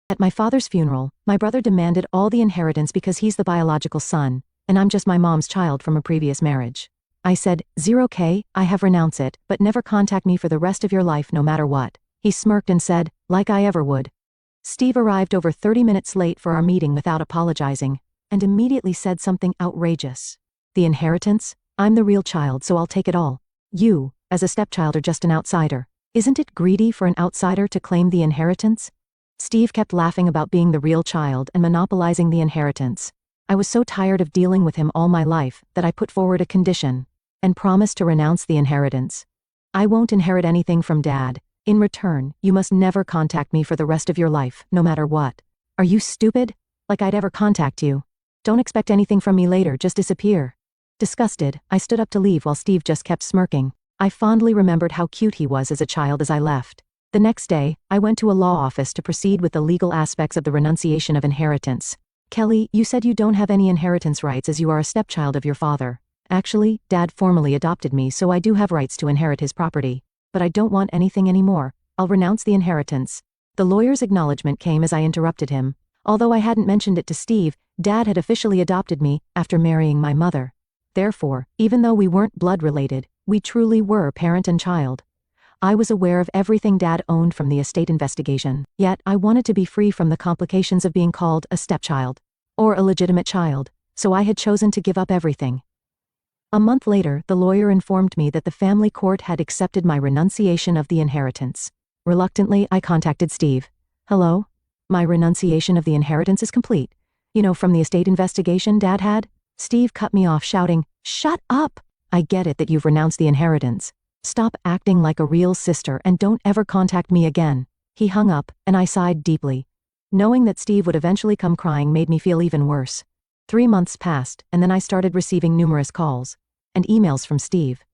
At my father's funeral, my brother demanded all the inheritance because he's the biological son, and I'm just my mom's child from a previous marriage. I said, 0K, I have renounced it, but never contact me for the rest of your life no matter what. He smirked and said, like I ever would. Steve arrived over 30 minutes late for our meeting without apologizing, and immediately said something outrageous. The inheritance? I'm the real child, so I'll take it all. You, as a stepchild, are just an outsider. Isn't it greedy for an outsider to claim the inheritance? Steve kept laughing about being the real child and monopolizing the inheritance. I was so tired of dealing with him all my life that I put forward a condition and promised to renounce the inheritance. I won't inherit anything from Dad. In return, you must never contact me for the rest of your life, no matter what. Are you stupid? Like I'd ever contact you. Don't expect anything from me later, just disappear. Disgusted, I stood up to leave while Steve just kept smirking. I fondly remembered how cute he was as a child as I left. The next day, I went to a law office to proceed with the legal aspects of the renunciation of inheritance. Kelly, you said you don't have any inheritance rights as you are a stepchild of your father. Actually, Dad formally adopted me, so I do have rights to inherit his property. But I don't want anything anymore. I'll renounce the inheritance. The lawyer's acknowledgement came as I interrupted him. Although I hadn't mentioned it to Steve, Dad had officially adopted me after marrying my mother. Therefore, even though we weren't blood related, we truly were parent and child. I was aware of everything Dad owned from the estate investigation, yet I wanted to be free from the complications of being called a stepchild, or a legitimate child, so I had chosen to give up everything. A month later, the lawyer informed me that the family court had accepted my renunciation of the inheritance. Reluctantly, I contacted Steve. Hello? My renunciation of the inheritance is complete. You know, from the estate investigation Dad had? Steve cut me off, shouting, "Shut up! I get it that you've renounced the inheritance. Stop acting like a real sister and don't ever contact me again." He hung up, and I sighed deeply. Knowing that Steve would eventually come crying made me feel even worse. 3 months passed, and then I started receiving numerous calls and emails from Steve.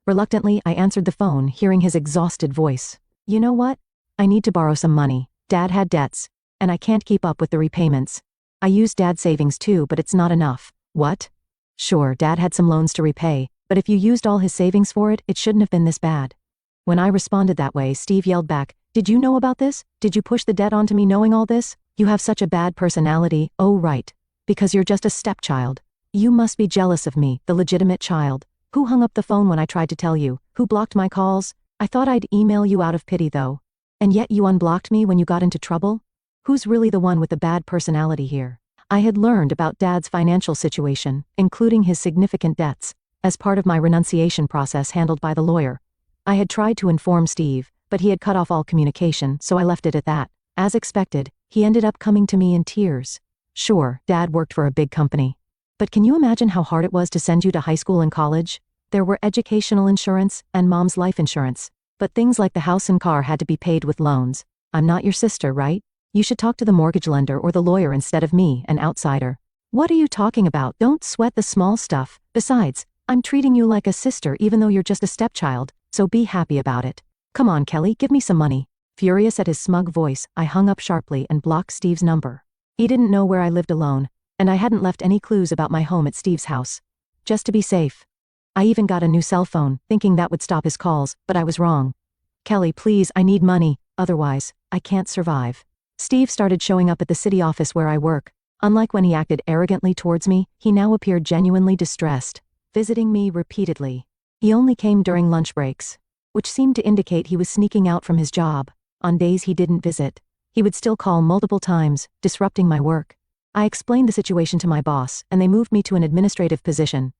Reluctantly, I answered the phone, hearing his exhausted voice. You know what? I need to borrow some money. Dad had debts, and I can't keep up with the repayments. I used Dad's savings too, but it's not enough. What? Sure, Dad had some loans to repay, but if you used all his savings for it, it shouldn't have been this bad. When I responded that way, Steve yelled back, "Did you know about this? Did you push the debt onto me knowing all this? You have such a bad personality." Oh right. Because you're just a stepchild. You must be jealous of me, the legitimate child. Who hung up the phone when I tried to tell you? Who blocked my calls? I thought I'd email you out of pity though. And yet you unblocked me when you got into trouble? Who's really the one with the bad personality here? I had learned about Dad's financial situation, including his significant debts, as part of my renunciation process handled by the lawyer. I had tried to inform Steve, but he had cut off all communication, so I left it at that. As expected, he ended up coming to me in tears. Sure, Dad worked for a big company. But can you imagine how hard it was to send you to high school and college? There were educational insurance and Mom's life insurance, but things like the house and car had to be paid with loans. I'm not your sister, right? You should talk to the mortgage lender or the lawyer instead of me, an outsider. What are you talking about? Don't sweat the small stuff. Besides, I'm treating you like a sister even though you're just a stepchild, so be happy about it. Come on, Kelly, give me some money. Furious at his smug voice, I hung up sharply and blocked Steve's number. He didn't know where I lived alone, and I hadn't left any clues about my home at Steve's house. Just to be safe. I even got a new cell phone, thinking that would stop his calls, but I was wrong. Kelly, please, I need money, otherwise, I can't survive. Steve started showing up at the city office where I work. Unlike when he acted arrogantly towards me, he now appeared genuinely distressed, visiting me repeatedly. He only came during lunch breaks, which seemed to indicate he was sneaking out from his job. On days he didn't visit, he would still call multiple times, disrupting my work. I explained the situation to my boss, and they moved me to an administrative position,